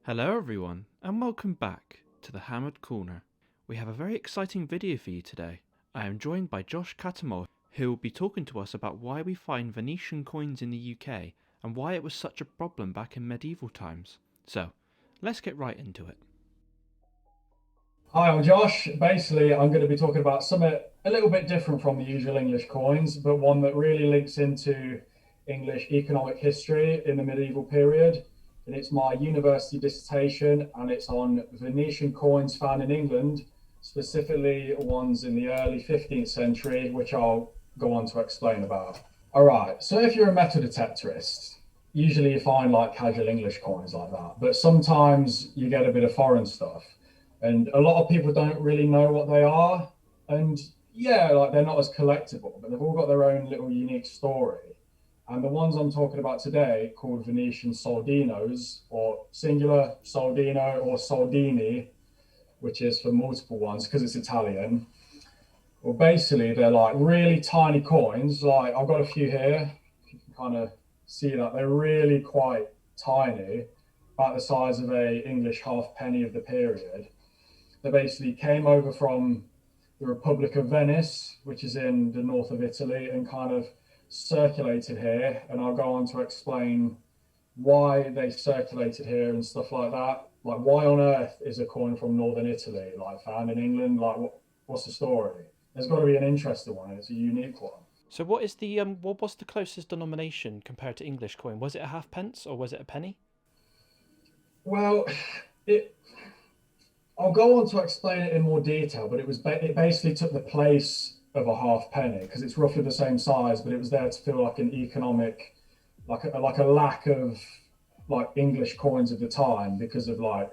Hello everyone, and welcome back to the Hammered Corner. We have a very exciting video for you today. I am joined by Josh Catamol, who will be talking to us about why we find Venetian coins in the UK and why it was such a problem back in medieval times. So, let's get right into it. Hi, I'm Josh. Basically, I'm going to be talking about something a little bit different from the usual English coins, but one that really links into English economic history in the medieval period. And it's my university dissertation, and it's on Venetian coins found in England, specifically ones in the early 15th century, which I'll go on to explain about. All right, so if you're a metal detectorist, usually you find like casual English coins like that, but sometimes you get a bit of foreign stuff. And a lot of people don't really know what they are. And yeah, like they're not as collectible, but they've all got their own little unique story. And the ones I'm talking about today, called Venetian Soldinos, or singular Soldino or Soldini, which is for multiple ones because it's Italian. Well, basically, they're like really tiny coins. Like I've got a few here. You can kind of see that they're really quite tiny, about the size of a English halfpenny of the period. They basically came over from the Republic of Venice, which is in the north of Italy, and kind of circulated here. And I'll go on to explain why they circulated here and stuff like that. Like, why on earth is a coin from northern Italy like found in England? Like, what's the story? There's got to be an interesting one. It's a unique one. So, what was the closest denomination compared to English coin? Was it a halfpence or was it a penny? Well, it I'll go on to explain it in more detail, but it basically took the place of a half penny because it's roughly the same size, but it was there to feel like an economic, like a lack of like English coins at the time because of like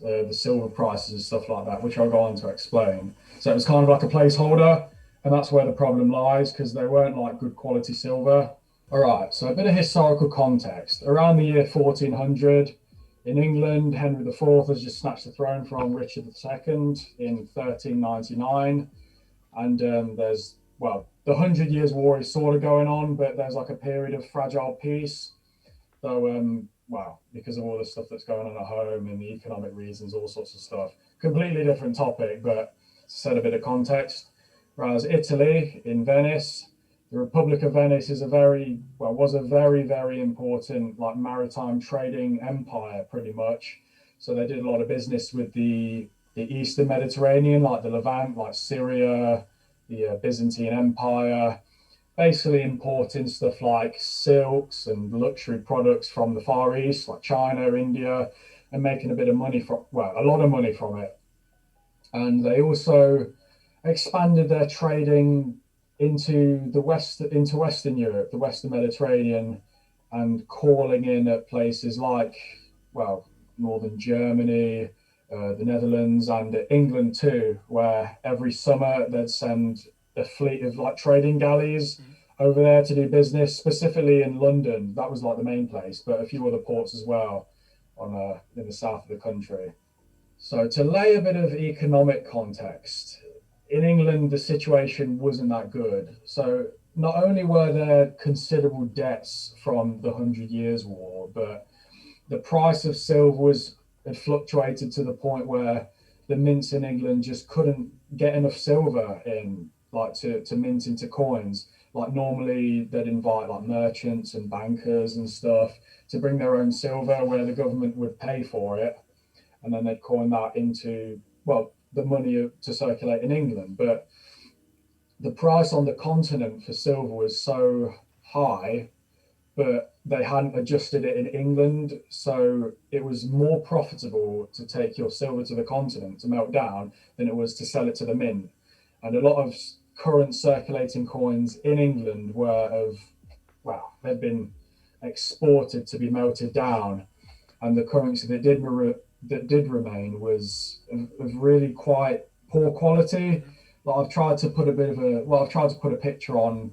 the silver prices and stuff like that, which I'll go on to explain. So it was kind of like a placeholder, and that's where the problem lies because they weren't like good quality silver. All right, so a bit of historical context. Around the year 1400, in England, Henry IV has just snatched the throne from Richard II in 1399. And the Hundred Years' War is sort of going on, but there's like a period of fragile peace. So, because of all the stuff that's going on at home and the economic reasons, all sorts of stuff. Completely different topic, but to set a bit of context. Whereas Italy, in Venice, the Republic of Venice was a very, very important like maritime trading empire, pretty much. So they did a lot of business with the Eastern Mediterranean, like the Levant, like Syria, the Byzantine Empire, basically importing stuff like silks and luxury products from the Far East, like China, India, and making a bit of money a lot of money from it. And they also expanded their trading into Western Europe, the Western Mediterranean, and calling in at places like, well, northern Germany, the Netherlands, and England too, where every summer they'd send a fleet of like trading galleys over there to do business, specifically in London. That was like the main place, but a few other ports as well on in the south of the country. So to lay a bit of economic context, in England the situation wasn't that good. So not only were there considerable debts from the Hundred Years' War, but the price of silver was had fluctuated to the point where the mints in England just couldn't get enough silver in, like to mint into coins. Like normally they'd invite like merchants and bankers and stuff to bring their own silver where the government would pay for it, and then they'd coin that into the money to circulate in England. But the price on the continent for silver was so high, but they hadn't adjusted it in England. So it was more profitable to take your silver to the continent to melt down than it was to sell it to the mint. And a lot of current circulating coins in England they'd been exported to be melted down. And the currency that did remain was of really quite poor quality. Like I've tried to put a picture on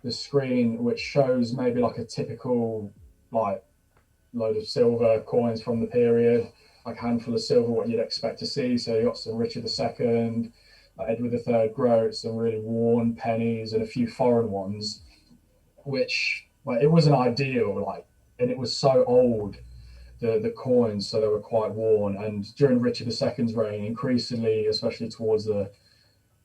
the screen which shows maybe like a typical like load of silver coins from the period, like a handful of silver, what you'd expect to see. So you got some Richard II, like Edward III Groat, some really worn pennies, and a few foreign ones, which it wasn't ideal. And it was so old the coins, so they were quite worn. And during Richard II's reign, increasingly, especially towards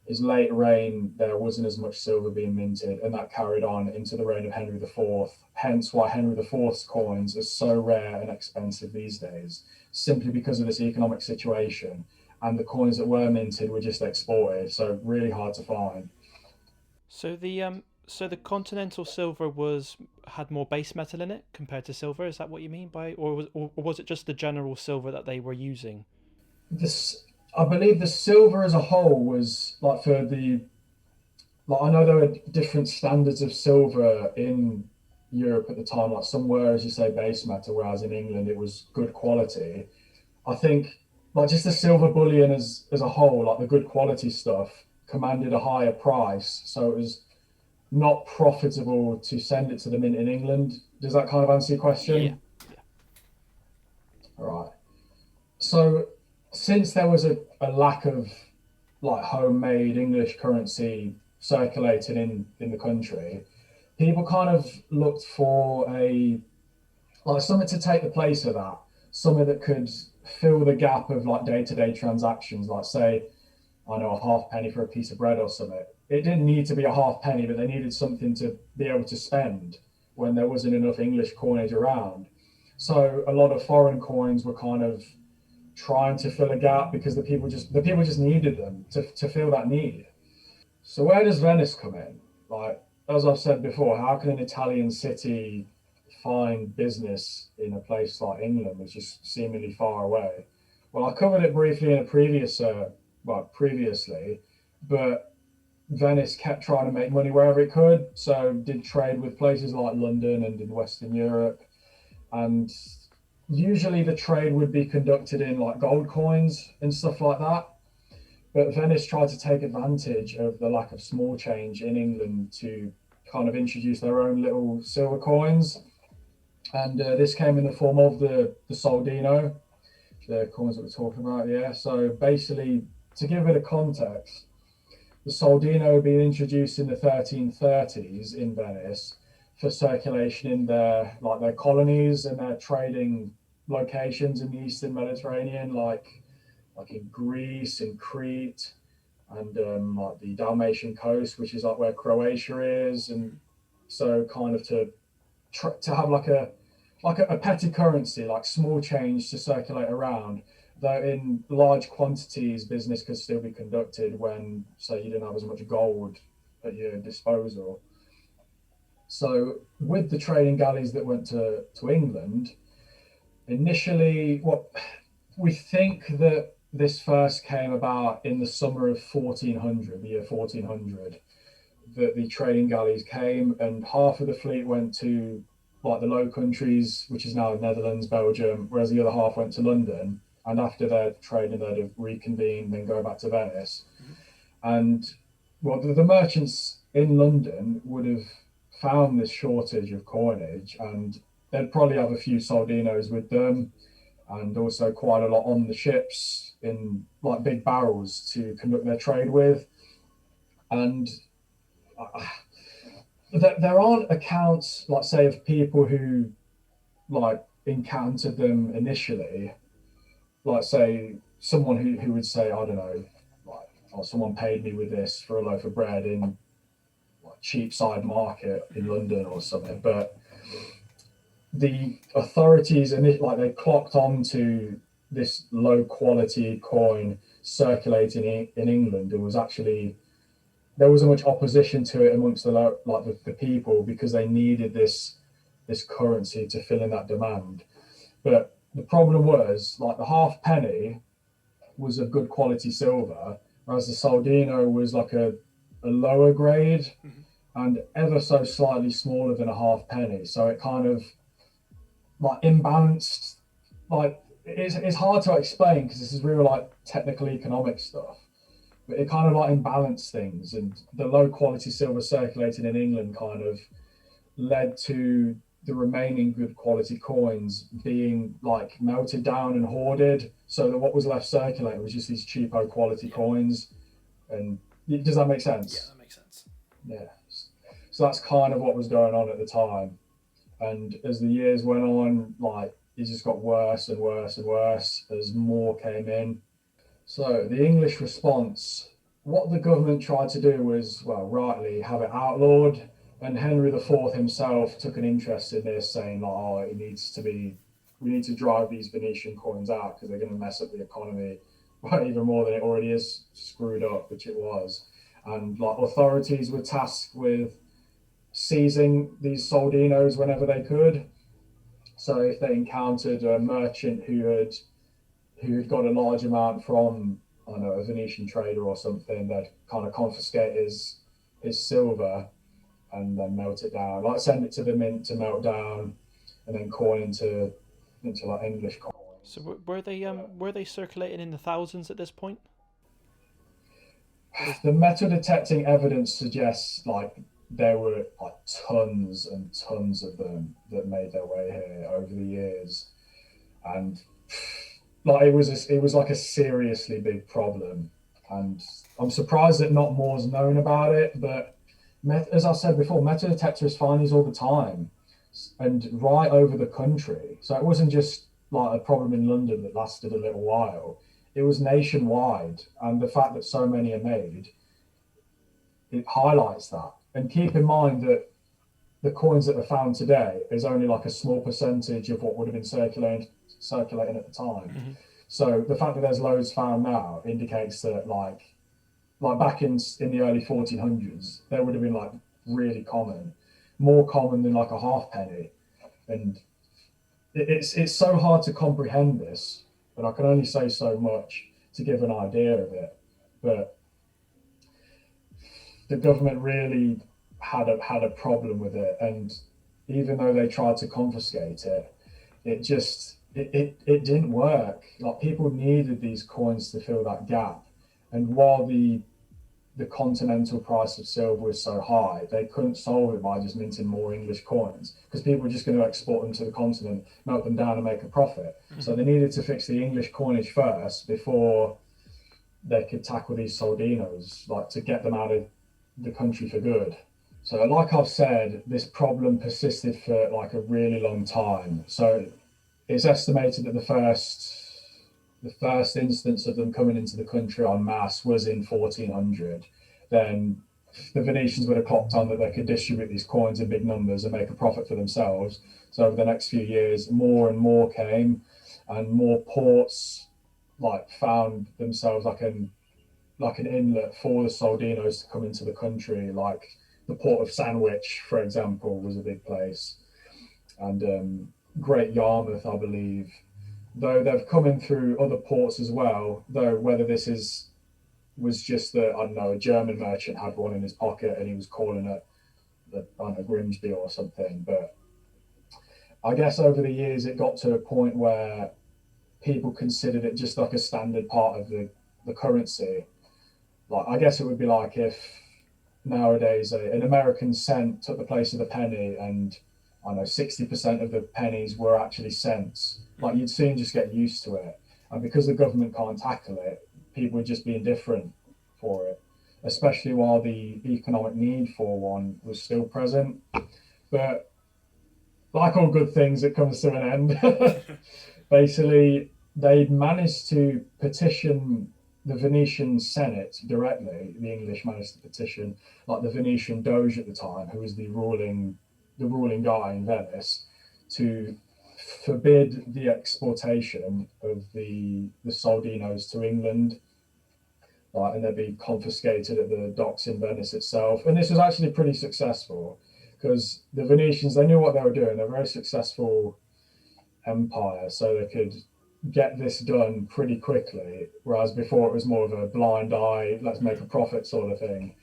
his late reign, there wasn't as much silver being minted, and that carried on into the reign of Henry IV. Hence why Henry IV's coins are so rare and expensive these days, simply because of this economic situation. And the coins that were minted were just exported, so really hard to find. So the continental silver had more base metal in it compared to silver. Is that what you mean by, or was it just the general silver that they were using? This, I believe, the silver as a whole was like for the like I know there were different standards of silver in Europe at the time. Like some were, as you say, base metal, whereas in England it was good quality. I think like just the silver bullion as a whole, like the good quality stuff, commanded a higher price, so it was not profitable to send it to the mint in England. Does that kind of answer your Yeah, question? yeah. All right. So since there was a lack of like homemade English currency circulating in the country, people kind of looked for a like something to take the place of that, something that could fill the gap of like day-to-day transactions, like say, I know, a half penny for a piece of bread or something. It didn't need to be a half penny, but they needed something to be able to spend when there wasn't enough English coinage around. So a lot of foreign coins were kind of trying to fill a gap because the people just needed them to fill that need. So where does Venice come in? Like as I've said before, how can an Italian city find business in a place like England, which is seemingly far away? Well, I covered it briefly in a previously, but Venice kept trying to make money wherever it could. So did trade with places like London and in Western Europe, and usually the trade would be conducted in like gold coins and stuff like that. But Venice tried to take advantage of the lack of small change in England to kind of introduce their own little silver coins. And this came in the form of the Soldino, the coins that we're talking about. Yeah. So basically, to give it a context, the Soldino being introduced in the 1330s in Venice for circulation in their colonies and their trading locations in the Eastern Mediterranean, like in Greece and Crete, and like the Dalmatian coast, which is like where Croatia is, and so kind of to have like a petty currency, like small change to circulate around. Though in large quantities, business could still be conducted when, say, you didn't have as much gold at your disposal. So, with the trading galleys that went to England, initially, what we think that this first came about in the summer of 1400, the year 1400, that the trading galleys came, and half of the fleet went to like the Low Countries, which is now Netherlands, Belgium, whereas the other half went to London. And after their trading, they'd have reconvened, then go back to Venice. And well, the merchants in London would have found this shortage of coinage, and they'd probably have a few Soldinos with them, and also quite a lot on the ships in like big barrels to conduct their trade with. And uh, there aren't accounts, like say, of people who like encountered them initially. Like say someone who would say, I don't know, like, oh, someone paid me with this for a loaf of bread in like Cheapside Market in London or something. But the authorities and like they clocked on to this low quality coin circulating in England. It was actually there wasn't much opposition to it amongst the people because they needed this currency to fill in that demand. But the problem was like the half penny was a good quality silver, whereas the Soldino was like a lower grade Mhm. and ever so slightly smaller than a half penny. So it kind of like imbalanced. Like it's hard to explain because this is real like technical economic stuff. But it kind of like imbalanced things, and the low quality silver circulating in England kind of led to the remaining good quality coins being like melted down and hoarded, so that what was left circulating was just these cheapo quality Yeah, coins. And does that make yeah, sense? that makes sense. Yeah. So that's kind of what was going on at the time. And as the years went on, like it just got worse and worse and worse as more came in. So the English response, what the government tried to do was, well, rightly have it outlawed. And Henry IV himself took an interest in this, saying, like, oh, we need to drive these Venetian coins out because they're going to mess up the economy even more than it already is screwed up, which it was. And like authorities were tasked with seizing these soldinos whenever they could. So if they encountered a merchant who had got a large amount from, I don't know, a Venetian trader or something, they'd kind of confiscate his silver and then melt it down, like send it to the mint to melt down, and then coin into like English coins. So were they circulating in the thousands at this point? The metal detecting evidence suggests like there were like tons and tons of them that made their way here over the years, and like it was like a seriously big problem. And I'm surprised that not more's known about it. But as I said before, metal detectors find these all the time and right over the country. So it wasn't just like a problem in London that lasted a little while. It was nationwide, and the fact that so many are made, it highlights that. And keep in mind that the coins that are found today is only like a small percentage of what would have been circulating at the time. Mm-hmm. So the fact that there's loads found now indicates that like back in the early 1400s, there would have been like really common, more common than like a halfpenny. And it's so hard to comprehend this, but I can only say so much to give an idea of it. But the government really had a problem with it, and even though they tried to confiscate it, it didn't work. Like people needed these coins to fill that gap, and while the continental price of silver was so high, they couldn't solve it by just minting more English coins because people were just going to export them to the continent, melt them down, and make a profit. Mm-hmm. So they needed to fix the English coinage first before they could tackle these soldinos, like to get them out of the country for good. So, like I've said, this problem persisted for like a really long time. So it's estimated that the first instance of them coming into the country en masse was in 1400. Then the Venetians would have clocked on that they could distribute these coins in big numbers and make a profit for themselves. So over the next few years, more and more came, and more ports like found themselves like an inlet for the Soldinos to come into the country. Like the port of Sandwich, for example, was a big place, and Great Yarmouth, I believe. Though they've come in through other ports as well. Though whether this was just that, I don't know, a German merchant had one in his pocket and he was calling it the, I don't know, Grimsby or something. But I guess over the years it got to a point where people considered it just like a standard part of the currency. Like I guess it would be like if nowadays an American cent took the place of the penny, and I don't know 60% of the pennies were actually cents. Like you'd soon just get used to it, and because the government can't tackle it, people would just be indifferent for it, especially while the economic need for one was still present. But like all good things, it comes to an end. Basically, they'd managed to petition the Venetian Senate directly. The English managed to petition like the Venetian Doge at the time, who was the ruling guy in Venice, to forbid the exportation of the Soldinos to England, and they'd be confiscated at the docks in Venice itself. And this was actually pretty successful because the Venetians, they knew what they were doing. They're a very successful empire, so they could get this done pretty quickly, whereas before it was more of a blind eye, let's make a profit sort of thing,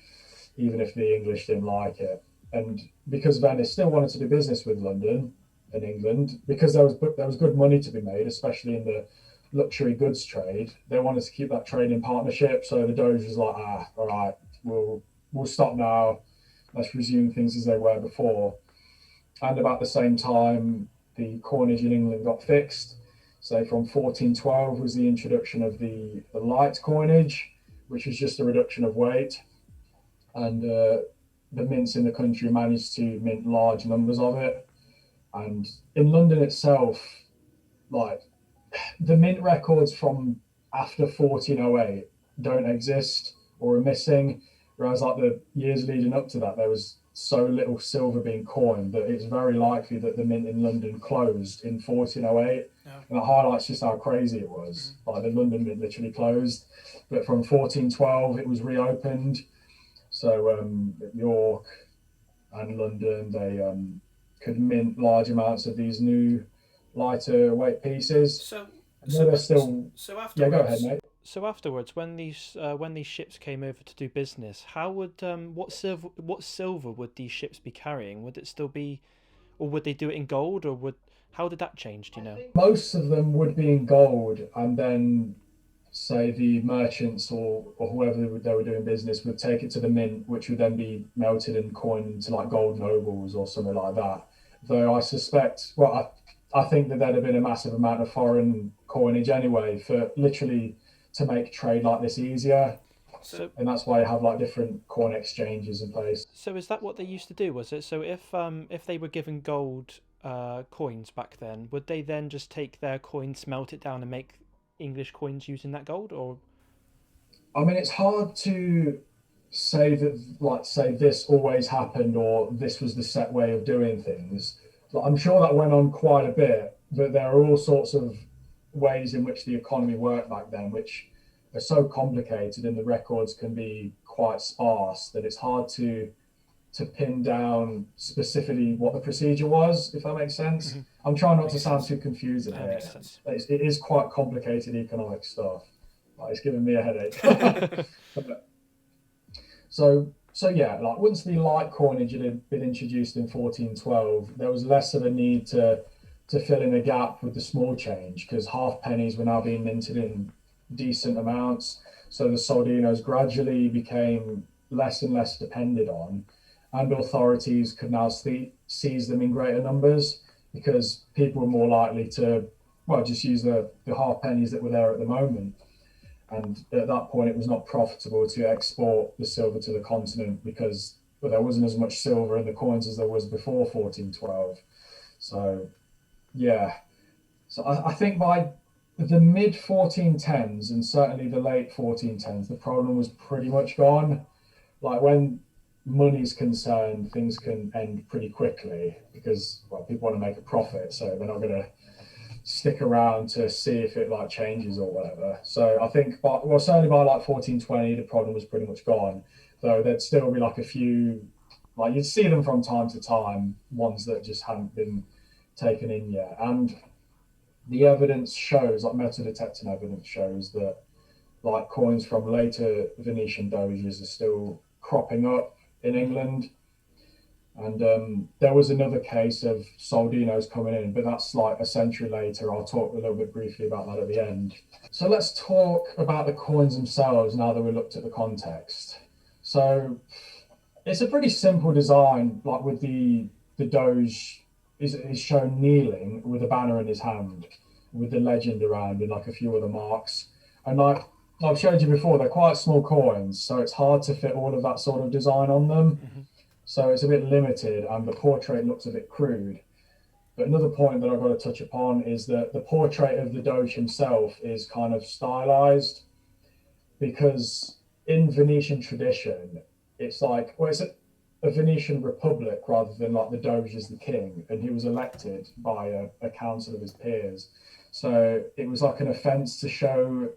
even if the English didn't like it. And because Venice still wanted to do business with London and England, because there was good money to be made, especially in the luxury goods trade, they wanted to keep that trade in partnership. So the Doge was like, all right, we'll stop now. Let's resume things as they were before. And about the same time, the coinage in England got fixed. So from 1412 was the introduction of the light coinage, which was just a reduction of weight. And the mints in the country managed to mint large numbers of it. And in London itself, like the mint records from after 1408 don't exist or are missing, whereas like the years leading up to that, there was so little silver being coined that it's very likely that the mint in London closed in 1408. Yeah. And that highlights just how crazy it was. Like the London mint literally closed, but from 1412 it was reopened. So York and London, they could mint large amounts of these new lighter weight pieces. So, I know they're still. so Yeah, go ahead, afterwards, mate. so afterwards, when these ships came over to do business, how would what silver would these ships be carrying? Would it still be, or would they do it in gold, or would how did that change? Do you know? Most of them would be in gold, and then say the merchants or whoever they were doing business would take it to the mint, which would then be melted and coined into like gold nobles or something like that. Though I suspect, well, I think that there'd have been a massive amount of foreign coinage anyway for literally to make trade like this easier, So, and that's why you have like different coin exchanges in place. so is that what they used to do? Was it so if they were given gold coins back then, would they then just take their coins, melt it down, and make English coins using that gold, or I mean, it's hard to say that, like, say this always happened or this was the set way of doing things. Like, I'm sure that went on quite a bit, but there are all sorts of ways in which the economy worked back then, which are so complicated and the records can be quite sparse that it's hard to pin down specifically what the procedure was, if that makes sense. Mhm. I'm trying not to Makes sound sense. too confusing That here. makes sense. It is quite complicated economic stuff. Like, it's giving me a headache. But so yeah, like once the light coinage had been introduced in 1412, there was less of a need to fill in a gap with the small change because half pennies were now being minted in decent amounts. So the soldinos gradually became less and less depended on, and authorities could now seize them in greater numbers because people were more likely to, well, just use the half pennies that were there at the moment. And at that point, it was not profitable to export the silver to the continent because, well, there wasn't as much silver in the coins as there was before 1412. So, yeah. So I think by the mid 1410s and certainly the late 1410s, the problem was pretty much gone. Like when money's concerned, things can end pretty quickly because, well, people want to make a profit. So they're not going to stick around to see if it like changes or whatever. So I think, well, certainly by like 1420, the problem was pretty much gone. Though there'd still be like a few, like you'd see them from time to time, ones that just hadn't been taken in yet. And the evidence shows, like metal detecting evidence shows that like coins from later Venetian doges are still cropping up in England. And there was another case of Soldinos coming in, but that's like a century later. I'll talk a little bit briefly about that at the end. So let's talk about the coins themselves now that we looked at the context. So it's a pretty simple design, like with the Doge is shown kneeling with a banner in his hand, with the legend around and like a few other marks. And like I've showed you before, they're quite small coins, so it's hard to fit all of that sort of design on them. Mhm. So it's a bit limited and the portrait looks a bit crude. But another point that I've got to touch upon is that the portrait of the Doge himself is kind of stylized because in Venetian tradition, it's like, well, it's a Venetian republic rather than like the Doge is the king, and he was elected by a council of his peers. So it was like an offense to show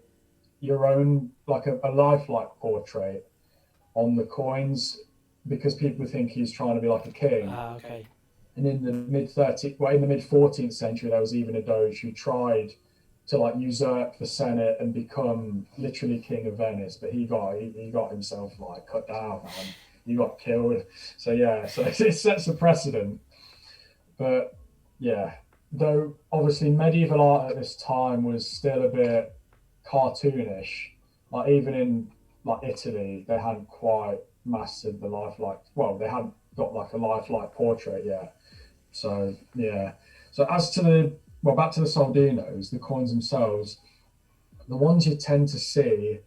your own, like a lifelike portrait on the coins because people think he's trying to be like a king. Ah, okay. And in the in the mid 14th century, there was even a doge who tried to like usurp the Senate and become literally king of Venice, but he got himself like cut down, man. He got killed. So yeah, so it sets a precedent. But yeah, though obviously medieval art at this time was still a bit cartoonish. Like even in like Italy, they hadn't quite mastered the lifelike. Well, they hadn't got like a lifelike portrait yet. So yeah. So as to the well, back to the soldinos, the coins themselves, the ones you tend to see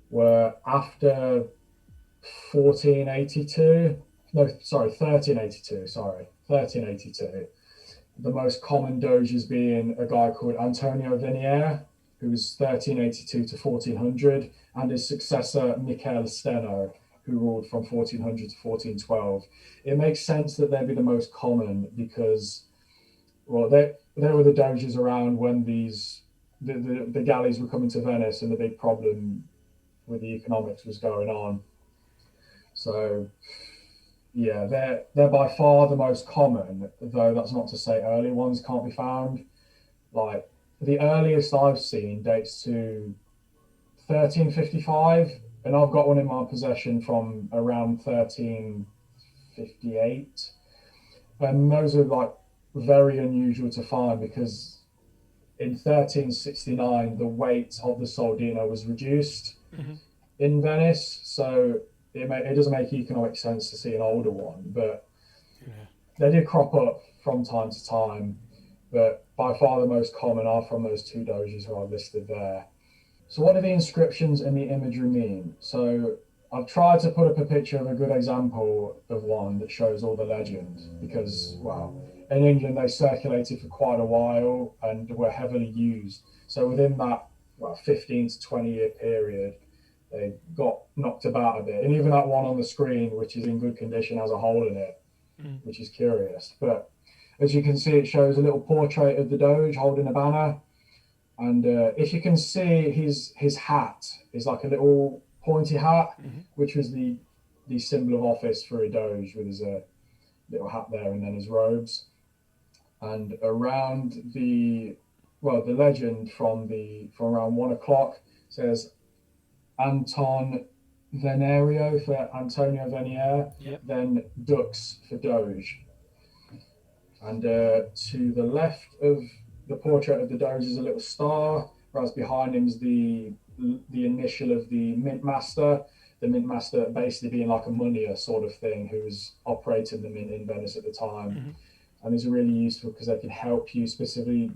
were after 1482. No, sorry, 1382. Sorry, 1382. the most common doges being a guy called Antonio Venier, who was 1382 to 1400, and his successor Michele Steno, who ruled from 1400 to 1412. It makes sense that they'd be the most common because, well, they were the doges around when the galleys were coming to Venice and the big problem with the economics was going on. So yeah, they're by far the most common, though that's not to say early ones can't be found. Like the earliest I've seen dates to 1355, and I've got one in my possession from around 1358. And those are like very unusual to find because in 1369 the weight of the Soldino was reduced in Venice, so it doesn't make economic sense to see an older one, but they do crop up from time to time. But by far the most common are from those two doges who are listed there. So what do the inscriptions and the imagery mean? So I've tried to put up a picture of a good example of one that shows all the legends because, well, in England they circulated for quite a while and were heavily used. So within that, well, 15 to 20 year period, they got knocked about a bit. And even that one on the screen, which is in good condition, has a hole in it, which is curious. But as you can see, it shows a little portrait of the Doge holding a banner. And if you can see, his hat is like a little pointy hat, which was the symbol of office for a Doge, with his little hat there and then his robes. And around the legend from around 1 o'clock says Anton Venerio for Antonio Venier, then Dux for Doge. And to the left of the portrait of the Doge is a little star, whereas behind him is the initial of the mint master. The mint master basically being like a moneyer sort of thing who was operating the mint in Venice at the time. And these are really useful because they can help you specifically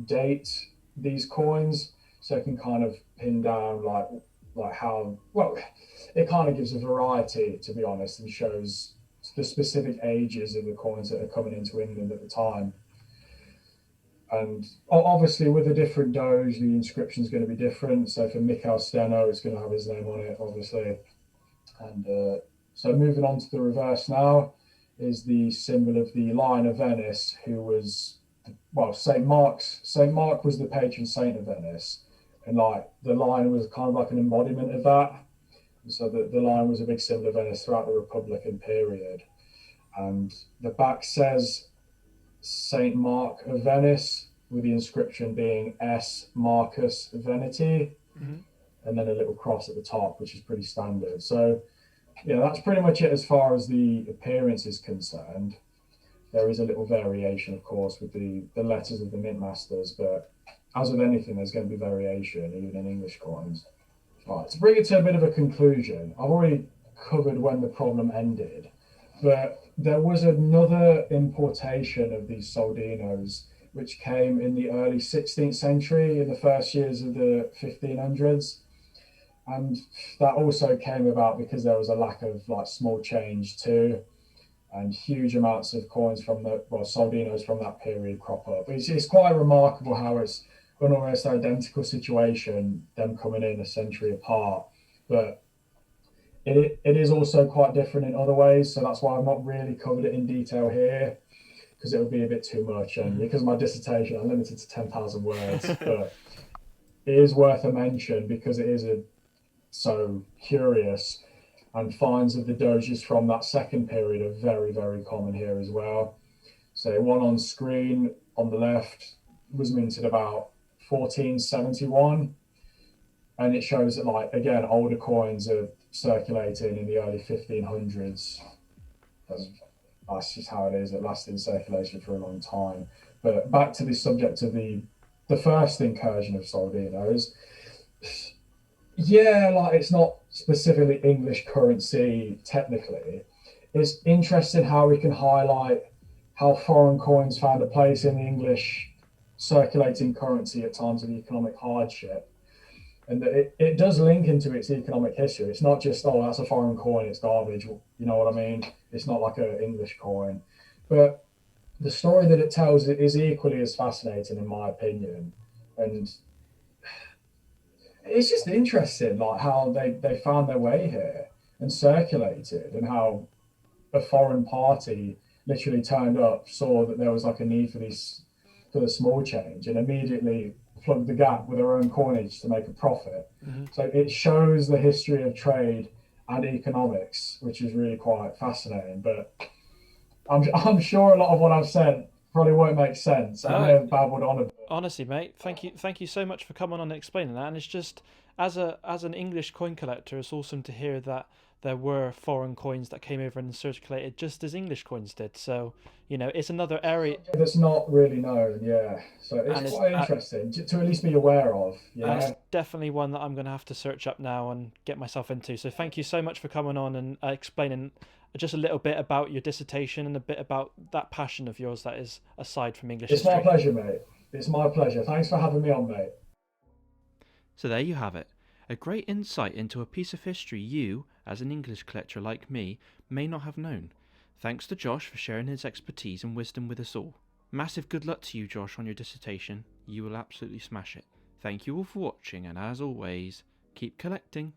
date these coins, so it can kind of pin down like how, well, it kind of gives a variety, to be honest, and shows the specific ages of the coins that are coming into England at the time. And obviously with a different Doge, the inscription is going to be different. So for Michele Steno, it's going to have his name on it, obviously. And so moving on to the reverse now is the symbol of the Lion of Venice, who was, well, St. Mark was the patron saint of Venice. And like the lion was kind of like an embodiment of that. And so the lion was a big symbol of Venice throughout the Republican period. And the back says St. Mark of Venice, with the inscription being S. Marcus Veneti, and then a little cross at the top, which is pretty standard. So yeah, that's pretty much it as far as the appearance is concerned. There is a little variation, of course, with the letters of the mint masters, but as with anything, there's going to be variation, even in English coins. Right, to bring it to a bit of a conclusion, I've already covered when the problem ended, but there was another importation of these soldinos, which came in the early 16th century, in the first years of the 1500s. And that also came about because there was a lack of like small change too, and huge amounts of coins from soldinos from that period crop up. It's quite remarkable how it's an almost identical situation, them coming in a century apart, but it is also quite different in other ways. So that's why I've not really covered it in detail here, because it would be a bit too much. And because of my dissertation, I'm limited to 10,000 words, but it is worth a mention because it is so curious. And finds of the Doges from that second period are very, very common here as well. So one on screen on the left was minted about 1471, and it shows that, like, again, older coins are circulating in the early 1500s. That's just how it is. It lasted in circulation for a long time. But back to the subject of the first incursion of soldinos. Yeah, like, it's not specifically English currency technically. It's interesting how we can highlight how foreign coins found a place in the English circulating currency at times of economic hardship. And that it does link into its economic history. It's not just, oh, that's a foreign coin, it's garbage. You know what I mean? It's not like an English coin. But the story that it tells is equally as fascinating, in my opinion. And it's just interesting, like how they found their way here and circulated, and how a foreign party literally turned up, saw that there was like a need for the small change, and immediately plugged the gap with their own coinage to make a profit. Hmm. So it shows the history of trade and economics, which is really quite fascinating. But I'm sure a lot of what I've said probably won't make sense. I may No, have babbled on a bit. honestly, mate, thank you so much for coming on and explaining that. And it's just as an English coin collector, it's awesome to hear that there were foreign coins that came over and circulated just as English coins did. So it's another area, That's not really known, yeah. So and it's quite interesting to at least be aware of, you it's know. definitely one that I'm going to have to search up now and get myself into. So thank you so much for coming on and explaining just a little bit about your dissertation and a bit about that passion of yours that is aside from English It's my history. pleasure, mate. It's my pleasure. Thanks for having me on, mate. So there you have it. A great insight into a piece of history you, as an English collector like me, may not have known. Thanks to Josh for sharing his expertise and wisdom with us all. Massive good luck to you, Josh, on your dissertation. You will absolutely smash it. Thank you all for watching, and as always, keep collecting.